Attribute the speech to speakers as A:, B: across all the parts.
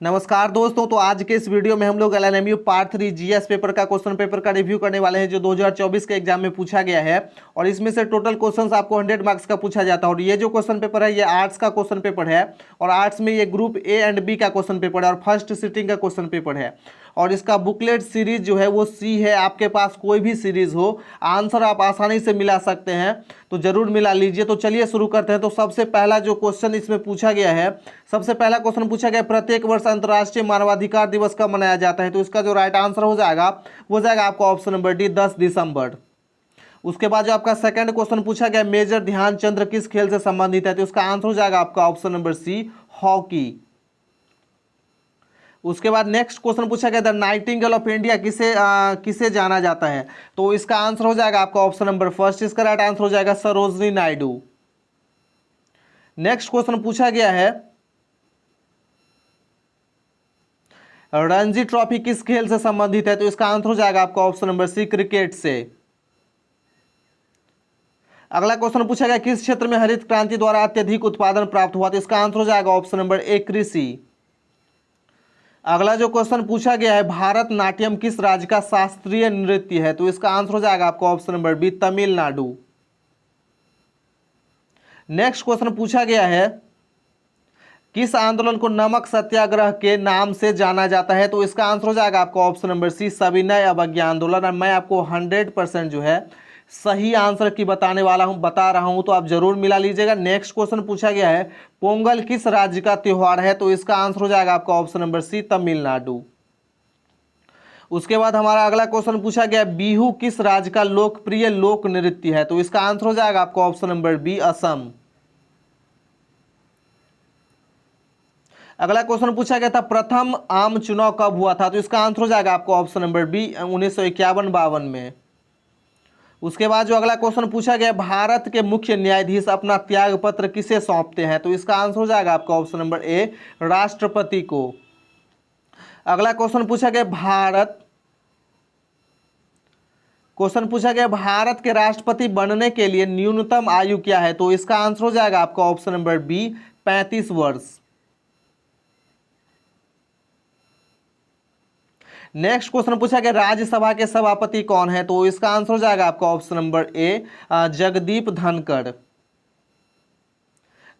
A: नमस्कार दोस्तों। तो आज के इस वीडियो में हम लोग एलएनएमयू पार्ट 3 जीएस पेपर का क्वेश्चन पेपर का रिव्यू करने वाले हैं जो 2024 के एग्जाम में पूछा गया है। और इसमें से टोटल क्वेश्चंस आपको 100 मार्क्स का पूछा जाता है। और ये जो क्वेश्चन पेपर है ये आर्ट्स का क्वेश्चन पेपर है और आर्ट्स में ये ग्रुप ए एंड बी का क्वेश्चन पेपर है और फर्स्ट सिटिंग का क्वेश्चन पेपर है। और इसका बुकलेट सीरीज जो है वो सी है। आपके पास कोई भी सीरीज हो, आंसर आप आसानी से मिला सकते हैं, तो जरूर मिला लीजिए। तो चलिए शुरू करते हैं। तो सबसे पहला जो क्वेश्चन इसमें पूछा गया है, सबसे पहला क्वेश्चन पूछा गया प्रत्येक वर्ष अंतर्राष्ट्रीय मानवाधिकार दिवस कब मनाया जाता है। तो इसका जो राइट आंसर हो जाएगा वो जाएगा आपका ऑप्शन नंबर डी, 10 दिसंबर। उसके बाद जो आपका सेकंड क्वेश्चन पूछा गया मेजर ध्यानचंद्र किस खेल से संबंधित है। तो इसका आंसर हो जाएगा आपका ऑप्शन नंबर सी, हॉकी। उसके बाद नेक्स्ट क्वेश्चन पूछा गया द नाइटिंगेल ऑफ इंडिया किसे जाना जाता है। तो इसका आंसर हो जाएगा आपका ऑप्शन नंबर फर्स्ट, इसका राइट आंसर हो जाएगा सरोजनी नायडू। नेक्स्ट क्वेश्चन पूछा गया है रणजी ट्रॉफी किस खेल से संबंधित है। तो इसका आंसर हो जाएगा आपका ऑप्शन नंबर सी, क्रिकेट से। अगला क्वेश्चन पूछा गया किस क्षेत्र में हरित क्रांति द्वारा अत्यधिक उत्पादन प्राप्त हुआ। तो इसका आंसर हो जाएगा ऑप्शन नंबर ए, कृषि। अगला जो क्वेश्चन पूछा गया है भारत नाट्यम किस राज्य का शास्त्रीय नृत्य है। तो इसका आंसर हो जाएगा आपका option number B, Tamil Nadu. Next question पूछा गया है किस आंदोलन को नमक सत्याग्रह के नाम से जाना जाता है। तो इसका आंसर हो जाएगा आपका ऑप्शन नंबर सी, सविनय अवज्ञा आंदोलन। और मैं आपको 100% जो है सही आंसर की बता रहा हूं, तो आप जरूर मिला लीजिएगा। नेक्स्ट क्वेश्चन पूछा गया है पोंगल किस राज्य का त्योहार है। तो इसका आंसर हो जाएगा आपका ऑप्शन नंबर सी, तमिलनाडु। उसके बाद हमारा अगला क्वेश्चन पूछा गया बिहू किस राज्य का लोकप्रिय लोक नृत्य है। तो इसका आंसर हो जाएगा आपका ऑप्शन नंबर बी, असम। अगला क्वेश्चन पूछा गया था प्रथम आम चुनाव कब हुआ था। तो इसका आंसर हो जाएगा आपका ऑप्शन नंबर बी, 1951-52 में। उसके बाद जो अगला क्वेश्चन पूछा गया भारत के मुख्य न्यायाधीश अपना त्याग पत्र किसे सौंपते हैं। तो इसका आंसर हो जाएगा आपका ऑप्शन नंबर ए, राष्ट्रपति को। अगला क्वेश्चन पूछा गया भारत के राष्ट्रपति बनने के लिए न्यूनतम आयु क्या है। तो इसका आंसर हो जाएगा आपका ऑप्शन नंबर बी, 35 वर्ष। नेक्स्ट क्वेश्चन पूछा गया राज्यसभा के सभापति कौन है। तो इसका आंसर हो जाएगा आपका ऑप्शन नंबर ए, जगदीप धनखड़।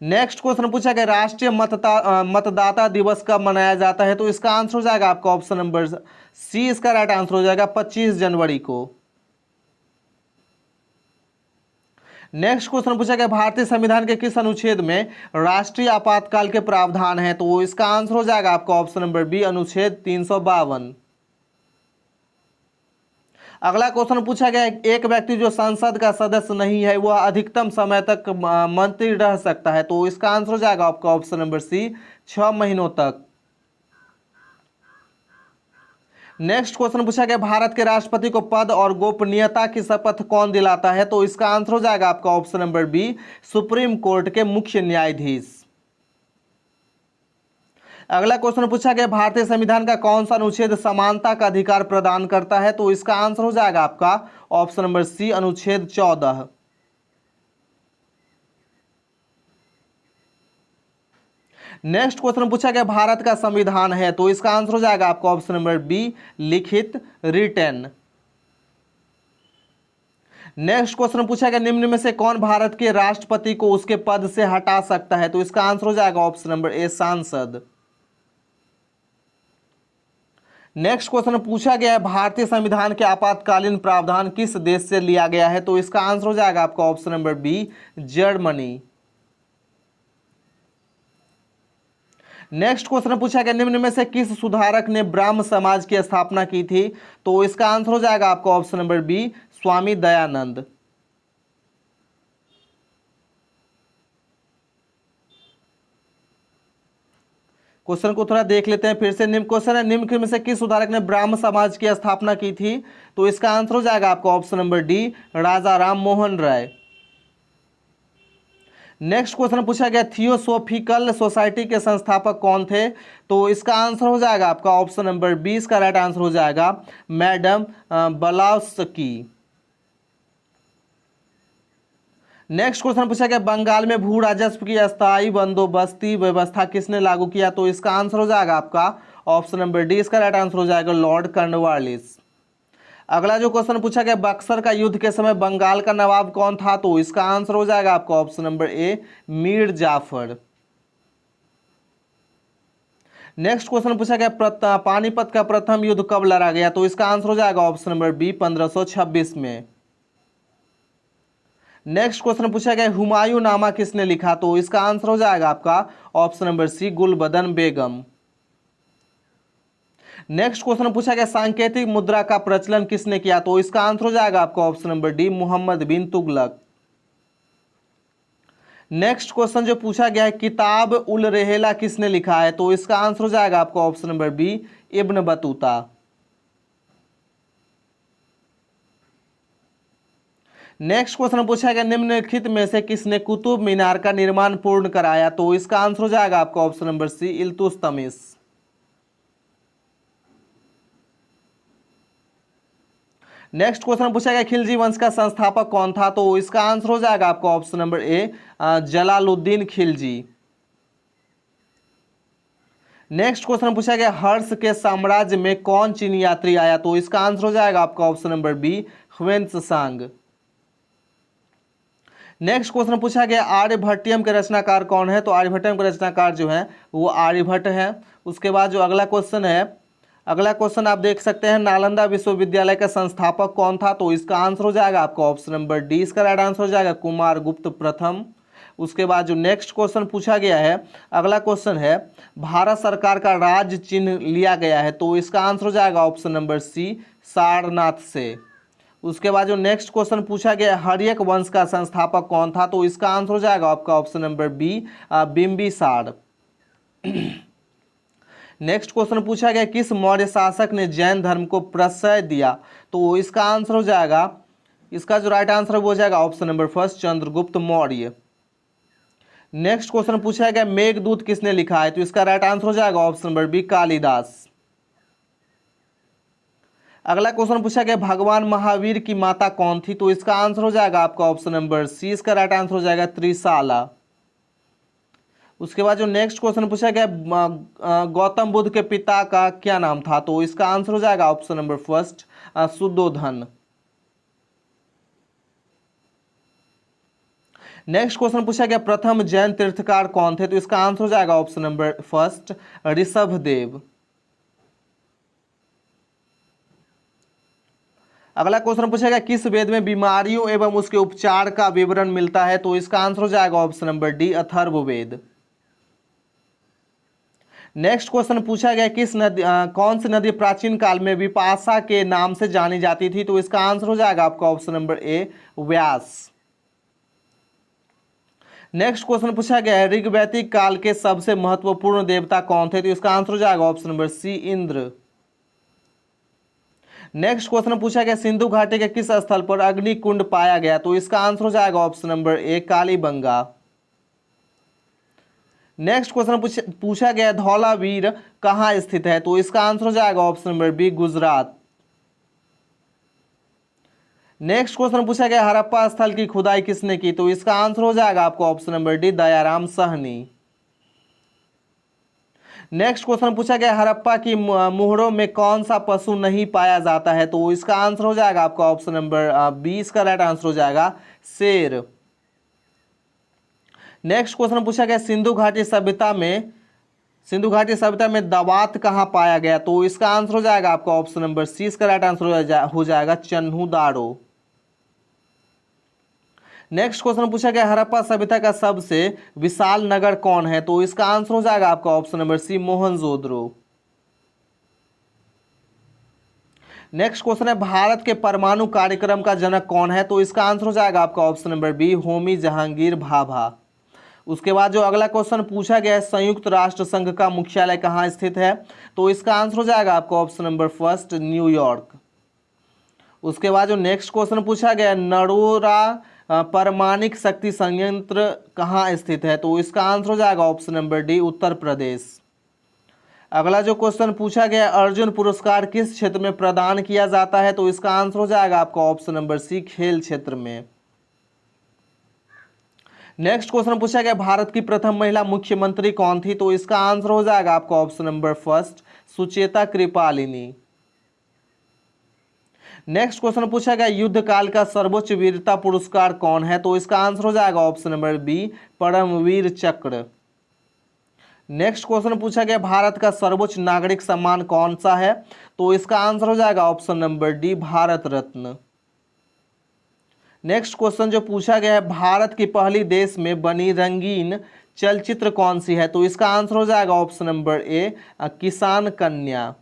A: नेक्स्ट क्वेश्चन पूछा गया राष्ट्रीय मतदाता दिवस कब मनाया जाता है। तो इसका आंसर हो जाएगा आपका ऑप्शन नंबर सी, इसका राइट आंसर हो जाएगा 25 जनवरी को। नेक्स्ट क्वेश्चन पूछा गया भारतीय संविधान के किस अनुच्छेद में राष्ट्रीय आपातकाल के प्रावधान है। तो इसका आंसर हो जाएगा आपका ऑप्शन नंबर बी, अनुच्छेद 352। अगला क्वेश्चन पूछा गया एक व्यक्ति जो संसद का सदस्य नहीं है वह अधिकतम समय तक मंत्री रह सकता है। तो इसका आंसर हो जाएगा आपका ऑप्शन नंबर सी, 6 महीनों तक। नेक्स्ट क्वेश्चन पूछा गया भारत के राष्ट्रपति को पद और गोपनीयता की शपथ कौन दिलाता है। तो इसका आंसर हो जाएगा आपका option number B, supreme court के मुख्य न्यायाधीश। अगला क्वेश्चन पूछा गया भारतीय संविधान का कौन सा अनुच्छेद समानता का अधिकार प्रदान करता है। तो इसका आंसर हो जाएगा आपका ऑप्शन नंबर सी, अनुच्छेद 14। नेक्स्ट क्वेश्चन पूछा गया भारत का संविधान है। तो इसका आंसर हो जाएगा आपका ऑप्शन नंबर बी, लिखित, रिटन। नेक्स्ट क्वेश्चन पूछा गया निम्न में से कौन भारत के राष्ट्रपति को उसके पद से हटा सकता है। तो इसका आंसर हो जाएगा ऑप्शन नंबर ए, सांसद। नेक्स्ट क्वेश्चन पूछा गया है भारतीय संविधान के आपातकालीन प्रावधान किस देश से लिया गया है। तो इसका आंसर हो जाएगा आपका option number B, Germany. Next question पूछा गया निम्न में से किस सुधारक ने ब्राह्म समाज की स्थापना की थी। तो इसका आंसर हो जाएगा आपका option number B, Swami Dayanand. Question को थोड़ा देख लेते हैं फिर से। निम्न क्वेश्चन है निम्न में से किस सुधारक ने ब्राह्म समाज की स्थापना की थी। तो इसका आंसर हो जाएगा आपका ऑप्शन नंबर डी, राजा राम मोहन राय। नेक्स्ट क्वेश्चन पूछा गया थियोसोफिकल सोसाइटी के संस्थापक कौन थे। तो इसका आंसर हो जाएगा आपका ऑप्शन नंबर 20 का राइट आंसर हो जाएगा मैडम ब्लाउस्की। नेक्स्ट क्वेश्चन पूछा गया बंगाल में भू राजस्व की अस्थायी बंदोबस्ती व्यवस्था किसने लागू किया, तो इसका आंसर हो जाएगा आपका ऑप्शन नंबर डी, इसका राइट आंसर हो जाएगा लॉर्ड कॉर्नवालिस। अगला जो क्वेश्चन पूछा गया बक्सर का युद्ध के समय बंगाल का नवाब कौन था, तो इसका आंसर हो जाएगा आपका option number A, Mir Jafar. Next question पूछा गया पानीपत का प्रथम युद्ध कब लड़ा गया, तो इसका आंसर हो जाएगा ऑप्शन नंबर बी, 1526 में। नेक्स्ट क्वेश्चन पूछा गया हुमायूं नामा किसने लिखा, तो इसका आंसर हो जाएगा आपका ऑप्शन नंबर सी, गुलबदन बेगम। नेक्स्ट क्वेश्चन पूछा गया सांकेतिक मुद्रा का प्रचलन किसने किया, तो इसका आंसर हो जाएगा आपका ऑप्शन नंबर डी, मोहम्मद बिन तुगलक। नेक्स्ट क्वेश्चन जो पूछा गया है किताब उल रेहला किसने लिखा है, तो इसका आंसर हो जाएगा आपका option number B, Ibn Battuta. Next question पूछा गया निम्नलिखित में से किसने कुतुब मीनार का निर्माण पूर्ण कराया, तो इसका आंसर हो जाएगा आपका option number C, Iltutmish. Next question पूछा गया खिलजी वंश का संस्थापक कौन था, तो इसका आंसर हो जाएगा आपका ऑप्शन नंबर ए, जलालुद्दीन खिलजी। नेक्स्ट क्वेश्चन पूछा गया हर्ष के साम्राज्य में कौन चीनी यात्री आया, तो इसका आंसर हो जाएगा आपका option number B, Hiuen Tsang. Next question पूछा गया आर्यभट्टियम के रचनाकार कौन है, तो आर्यभट्टियम के रचनाकार जो है वो आर्यभट्ट है। उसके बाद जो अगला क्वेश्चन आप देख सकते हैं नालंदा विश्वविद्यालय का संस्थापक कौन था, तो इसका आंसर हो जाएगा आपका ऑप्शन नंबर डी, इसका राइट आंसर हो जाएगा कुमार गुप्त प्रथम। उसके बाद जो नेक्स्ट क्वेश्चन पूछा गया है अगला क्वेश्चन है भारत सरकार का राज्य चिन्ह लिया गया है, तो इसका आंसर हो जाएगा ऑप्शन नंबर सी, सारनाथ से। उसके बाद जो नेक्स्ट क्वेश्चन पूछा गया हर्यक वंश का संस्थापक कौन था, तो इसका आंसर हो जाएगा आपका option number B, Bimbisara. Next question पूछा गया किस मौर्य शासक ने जैन धर्म को प्रश्रय दिया, तो इसका आंसर हो जाएगा, इसका जो राइट आंसर हो जाएगा option number first, Chandragupta Maurya. Next question पूछा गया मेघदूत किसने लिखा है, तो इसका राइट आंसर हो जाएगा ऑप्शन नंबर बी, कालिदास। अगला क्वेश्चन पूछा गया भगवान महावीर की माता कौन थी, तो इसका आंसर हो जाएगा आपका ऑप्शन नंबर सी, इसका राइट आंसर हो जाएगा त्रिशाला। उसके बाद जो नेक्स्ट क्वेश्चन पूछा गया गौतम बुद्ध के पिता का क्या नाम था, तो इसका आंसर हो जाएगा option number first, Shuddhodana. Next question पूछा गया प्रथम जैन तीर्थकार कौन थे, तो इसका आंसर हो जाएगा ऑप्शन नंबर फर्स्ट, ऋषभदेव। अगला क्वेश्चन पूछा गया किस वेद में बीमारियों एवं उसके उपचार का विवरण मिलता है, तो इसका आंसर हो जाएगा option number D, Atharvaveda. Next question पूछा गया कौन सी नदी प्राचीन काल में विपाशा के नाम से जानी जाती थी, तो इसका आंसर हो जाएगा आपका ऑप्शन नंबर ए, व्यास। नेक्स्ट क्वेश्चन पूछा गया है ऋग्वैदिक काल के सबसे महत्वपूर्ण देवता कौन थे, तो इसका आंसर हो जाएगा option number C, Indra. Next question पूछा गया सिंधु घाटी के किस स्थल पर अग्निकुंड पाया गया, तो इसका आंसर हो जाएगा option number A, Kalibangan. Next question पूछा गया धौलावीर कहाँ स्थित है, तो इसका आंसर हो जाएगा option number B, Gujarat. Next question पूछा गया हड़प्पा स्थल की खुदाई किसने की, तो इसका आंसर हो जाएगा आपको option number D, Dayaram Sahni. Next question पूछा गया हड़प्पा की मोहरों में कौन सा पशु नहीं पाया जाता है, तो इसका आंसर हो जाएगा आपका ऑप्शन नंबर 20 का राइट आंसर हो जाएगा शेर। नेक्स्ट क्वेश्चन पूछा गया सिंधु घाटी सभ्यता में दावात कहाँ पाया गया, तो इसका आंसर हो जाएगा आपका ऑप्शन नंबर सी, इसका राइट आंसर हो जाएगा चन्हुदारो। नेक्स्ट क्वेश्चन पूछा गया हड़प्पा सभ्यता का सबसे विशाल नगर कौन है, तो इसका आंसर हो जाएगा आपका option number C, Mohenjodaro. Next question है भारत के परमाणु कार्यक्रम का जनक कौन है, तो इसका आंसर हो जाएगा आपका option number B, Homi Jehangir Bhabha. उसके बाद जो अगला क्वेश्चन पूछा गया है संयुक्त राष्ट्र संघ का मुख्यालय कहाँ स्थित है, तो इसका आंसर हो जाएगा आपका ऑप्शन नंबर फर्स्ट, न्यूयॉर्क। उसके बाद जो नेक्स्ट क्वेश्चन पूछा गया नरोरा परमाणिक शक्ति संयंत्र कहाँ स्थित है, तो इसका आंसर हो जाएगा option number D, Uttar Pradesh. अगला जो क्वेश्चन पूछा गया अर्जुन पुरस्कार किस क्षेत्र में प्रदान किया जाता है, तो इसका आंसर हो जाएगा आपका ऑप्शन नंबर सी, खेल क्षेत्र में। नेक्स्ट क्वेश्चन पूछा गया भारत की प्रथम महिला मुख्यमंत्री कौन थी, तो इसका आंसर हो जाएगा आपका option number first, Sucheta Kripalani. Next question पूछा गया युद्ध काल का सर्वोच्च वीरता पुरस्कार कौन है, तो इसका आंसर हो जाएगा ऑप्शन नंबर बी, परमवीर चक्र। नेक्स्ट क्वेश्चन पूछा गया भारत का सर्वोच्च नागरिक सम्मान कौन सा है, तो इसका आंसर हो जाएगा option number D, Bharat Ratna. Next question जो पूछा गया है भारत की पहली देश में बनी रंगीन चलचित्र कौन सी है, तो इसका आंसर हो जाएगा ऑप्शन नंबर ए, किसान कन्या।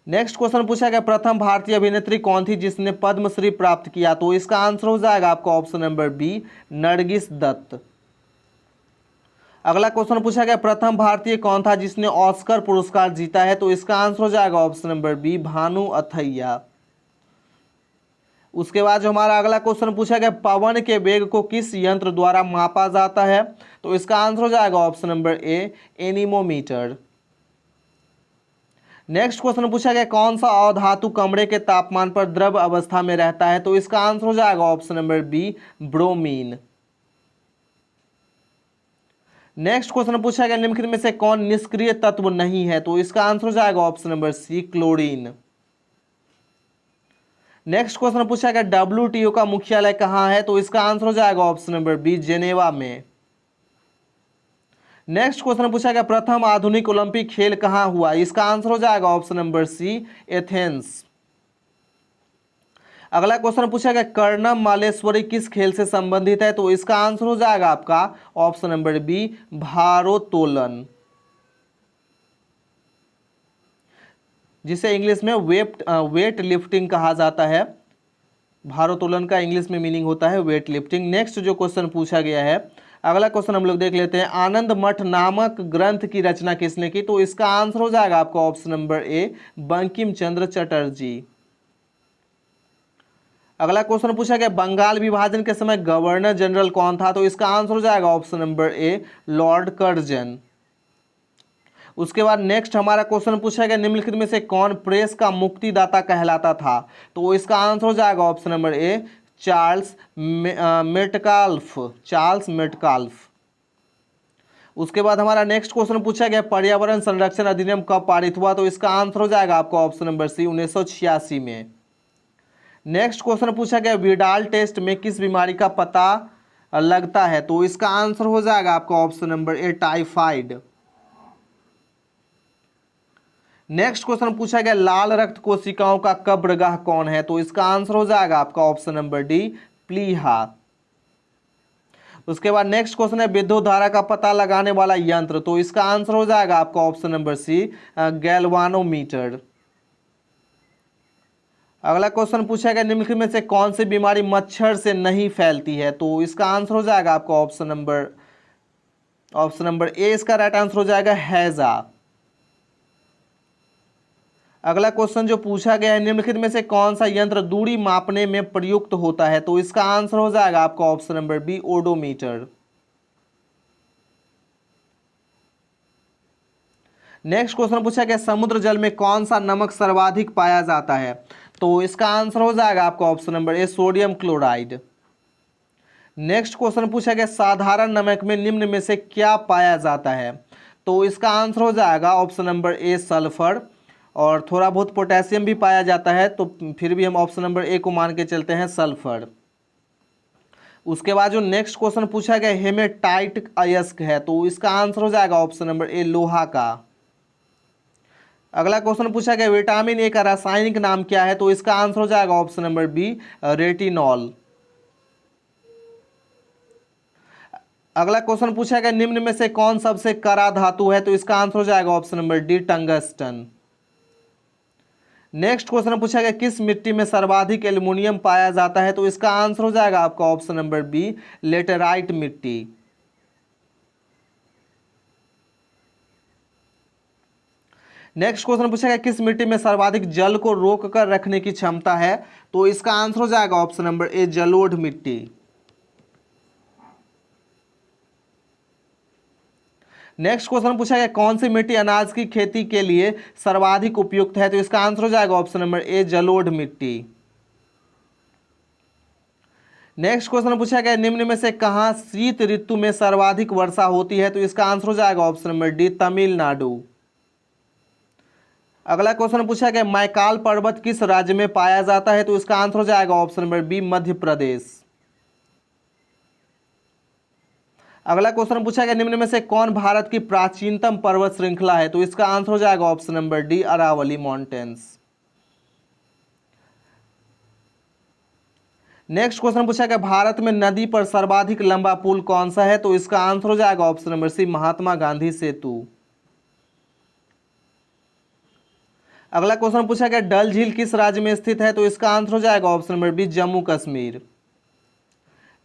A: नेक्स्ट क्वेश्चन पूछा गया प्रथम भारतीय अभिनेत्री कौन थी जिसने पद्मश्री प्राप्त किया, तो इसका आंसर हो जाएगा आपका option number B, Nargis Dutt. अगला क्वेश्चन पूछा गया प्रथम भारतीय कौन था जिसने ऑस्कर पुरस्कार जीता है, तो इसका आंसर हो जाएगा option number B, Bhanu Athaiya. उसके बाद जो हमारा अगला क्वेश्चन पूछा गया पवन के वेग को किस यंत्र द्वारा मापा जाता है, तो इसका आंसर हो जाएगा ऑप्शन नंबर ए, एनीमोमीटर। नेक्स्ट क्वेश्चन पूछा गया कौन सा अधातु कमरे के तापमान पर द्रव अवस्था में रहता है, तो इसका आंसर हो जाएगा option number B, bromine. Next question पूछा गया निम्नलिखित में से कौन निष्क्रिय तत्व नहीं है, तो इसका आंसर हो जाएगा option number C, chlorine. Next question पूछा गया WTO का मुख्यालय कहां है, तो इसका आंसर हो जाएगा ऑप्शन नंबर बी, जेनेवा में। नेक्स्ट क्वेश्चन पूछा गया प्रथम आधुनिक ओलंपिक खेल कहां हुआ, इसका आंसर हो जाएगा ऑप्शन नंबर सी, एथेंस। अगला क्वेश्चन पूछा गया कर्णम मालेश्वरी किस खेल से संबंधित है, तो इसका आंसर हो जाएगा आपका ऑप्शन नंबर बी, भारोत्तोलन, जिसे इंग्लिश में वेट लिफ्टिंग कहा जाता है। भारोत्तोलन का इंग्लिश में मीनिंग होता है वेट लिफ्टिंग। नेक्स्ट जो क्वेश्चन पूछा गया है अगला क्वेश्चन हम लोग देख लेते हैं आनंद मठ नामक ग्रंथ की रचना किसने की, तो इसका आंसर हो जाएगा आपका ऑप्शन नंबर ए, बंकिम चंद्र चटर्जी। अगला क्वेश्चन पूछा गया बंगाल विभाजन के समय गवर्नर जनरल कौन था, तो इसका आंसर हो जाएगा ऑप्शन नंबर ए, लॉर्ड कर्जन। उसके बाद नेक्स्ट हमारा क्वेश्चन पूछा गया निम्नलिखित में से कौन प्रेस का मुक्तिदाता कहलाता था, तो इसका आंसर हो जाएगा ऑप्शन नंबर ए, चार्ल्स मेटकाल्फ। उसके बाद हमारा नेक्स्ट क्वेश्चन पूछा गया पर्यावरण संरक्षण अधिनियम कब पारित हुआ, तो इसका आंसर हो जाएगा आपका ऑप्शन नंबर सी, 1986 में। नेक्स्ट क्वेश्चन पूछा गया विडाल टेस्ट में किस बीमारी का पता लगता है, तो इसका आंसर हो जाएगा आपका ऑप्शन नंबर ए, टाइफाइड। नेक्स्ट क्वेश्चन पूछा गया लाल रक्त कोशिकाओं का कब्रगाह कौन है, तो इसका आंसर हो जाएगा आपका ऑप्शन नंबर डी, प्लीहा। उसके बाद नेक्स्ट क्वेश्चन है विद्युत धारा का पता लगाने वाला यंत्र, तो इसका आंसर हो जाएगा आपका ऑप्शन नंबर सी, गैल्वानोमीटर। अगला क्वेश्चन पूछा गया निम्नलिखित में से कौन सी बीमारी मच्छर से नहीं फैलती है, तो इसका आंसर हो जाएगा आपका ऑप्शन नंबर ए, इसका राइट आंसर हो जाएगा हैजा। अगला क्वेश्चन जो पूछा गया है निम्नलिखित में से कौन सा यंत्र दूरी मापने में प्रयुक्त होता है, तो इसका आंसर हो जाएगा आपका option number B, odometer. Next question पूछा गया समुद्र जल में कौन सा नमक सर्वाधिक पाया जाता है, तो इसका आंसर हो जाएगा आपका ऑप्शन नंबर ए, सोडियम क्लोराइड। नेक्स्ट क्वेश्चन पूछा गया साधारण नमक में निम्न में से क्या पाया जाता है, तो इसका आंसर हो जाएगा ऑप्शन नंबर ए, सल्फर। और थोड़ा बहुत पोटेशियम भी पाया जाता है, तो फिर भी हम ऑप्शन नंबर ए को मान के चलते हैं, सल्फर। उसके बाद जो नेक्स्ट क्वेश्चन पूछा गया हेमेटाइट अयस्क है, तो इसका आंसर हो जाएगा ऑप्शन नंबर ए, लोहा का। अगला क्वेश्चन पूछा गया विटामिन ए का रासायनिक नाम क्या है, तो इसका आंसर हो जाएगा ऑप्शन नंबर बी, रेटिनॉल। अगला क्वेश्चन पूछा गया निम्न में से कौन सबसे कड़ा धातु है, तो इसका आंसर हो जाएगा option number D, tungsten. Next question पूछा गया किस मिट्टी में सर्वाधिक एल्युमिनियम पाया जाता है, तो इसका आंसर हो जाएगा आपका ऑप्शन नंबर बी, लेटेराइट मिट्टी। नेक्स्ट क्वेश्चन पूछा गया किस मिट्टी में सर्वाधिक जल को रोक कर रखने की क्षमता है, तो इसका आंसर हो जाएगा ऑप्शन नंबर ए, जलोढ़ मिट्टी। नेक्स्ट क्वेश्चन पूछा गया कौन सी मिट्टी अनाज की खेती के लिए सर्वाधिक उपयुक्त है, तो इसका आंसर हो जाएगा ऑप्शन नंबर ए, जलोढ़ मिट्टी। नेक्स्ट क्वेश्चन पूछा गया निम्न में से कहाँ शीत ऋतु में सर्वाधिक वर्षा होती है? तो इसका आंसर हो जाएगा ऑप्शन नंबर डी, तमिलनाडु। अगला क्वेश्चन पूछा गया मैकाल पर्वत किस राज्य में पाया जाता है? तो इसका आंसर हो जाएगा option number B, Madhya Pradesh. अगला क्वेश्चन पूछा गया निम्न में से कौन भारत की प्राचीनतम पर्वत श्रृंखला है? तो इसका आंसर हो जाएगा option number D, Aravalli mountains. Next question पूछा गया भारत में नदी पर सर्वाधिक लंबा पुल कौन सा है? तो इसका आंसर हो जाएगा ऑप्शन नंबर सी, महात्मा गांधी सेतु। अगला क्वेश्चन पूछा गया डल झील किस राज्य में स्थित है? तो इसका आंसर हो जाएगा option number B, Jammu Kashmir.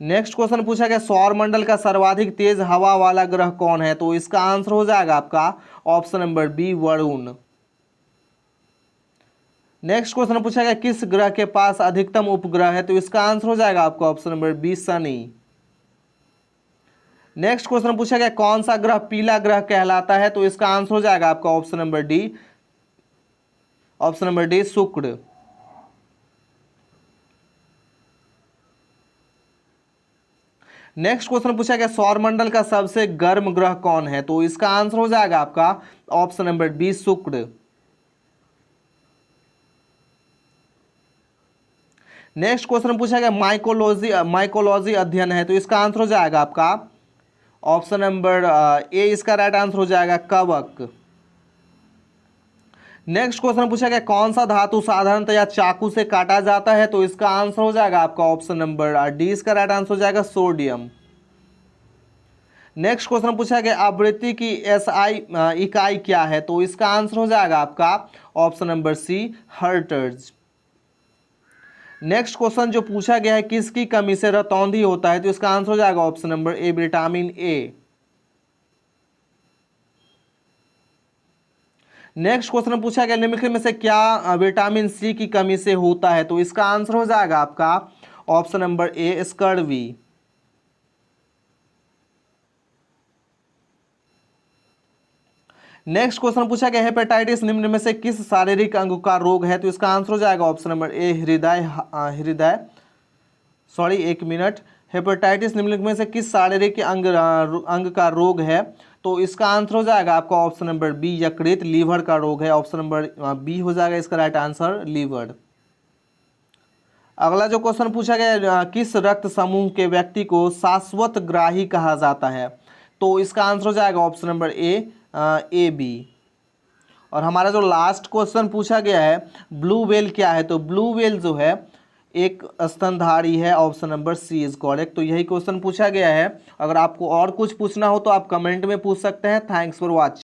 A: Next question पूछा गया सौर मंडल का सर्वाधिक तेज हवा वाला ग्रह कौन है? तो इसका आंसर हो जाएगा आपका option number B, Varun. Next question पूछा गया किस ग्रह के पास अधिकतम उपग्रह है? तो इसका आंसर हो जाएगा आपका option number B, Shani. Next question पूछा गया कौन सा ग्रह पीला ग्रह कहलाता है? तो इसका आंसर हो जाएगा आपका ऑप्शन नंबर डी, शुक्र। नेक्स्ट क्वेश्चन पूछा गया सौरमंडल का सबसे गर्म ग्रह कौन है? तो इसका आंसर हो जाएगा आपका ऑप्शन नंबर बी, शुक्र। नेक्स्ट क्वेश्चन पूछा गया माइकोलॉजी अध्ययन है, तो इसका आंसर हो जाएगा आपका ऑप्शन नंबर ए, इसका राइट आंसर हो जाएगा कवक। नेक्स्ट क्वेश्चन पूछा गया कौन सा धातु साधारणतया चाकू से काटा जाता है? तो इसका आंसर हो जाएगा आपका ऑप्शन नंबर डी, इसका राइट आंसर हो जाएगा सोडियम। नेक्स्ट क्वेश्चन पूछा गया आवृत्ति की एसआई इकाई क्या है? तो इसका आंसर हो जाएगा आपका option number C, hertz. Next question जो पूछा गया है किसकी कमी से रतौंधी होता है? तो इसका आंसर हो जाएगा option number A, vitamin A. Next question पूछा गया निम्नलिखित में से क्या विटामिन सी की कमी से होता है? तो इसका आंसर हो जाएगा आपका ऑप्शन नंबर ए, स्कर्वी। नेक्स्ट क्वेश्चन पूछा गया हेपेटाइटिस निम्न में से किस शारीरिक अंग का रोग है? तो इसका आंसर हो जाएगा ऑप्शन नंबर ए, हेपेटाइटिस निम्नलिखित में से किस शारीरिक अंग का रोग है? तो इसका आंसर हो जाएगा आपका ऑप्शन नंबर बी, यकृत। लीवर का रोग है, ऑप्शन नंबर बी हो जाएगा इसका राइट आंसर, लीवर। अगला जो क्वेश्चन पूछा गया किस रक्त समूह के व्यक्ति को शाश्वत ग्राही कहा जाता है? तो इसका आंसर हो जाएगा ऑप्शन नंबर ए बी। और हमारा जो लास्ट क्वेश्चन पूछा गया है ब्लू व्हेल क्या है? तो ब्लू व्हेल जो है एक स्तनधारी है, option number C is correct. तो यही क्वेश्चन पूछा गया है। अगर आपको और कुछ पूछना हो तो आप कमेंट में पूछ सकते हैं। Thanks for watching.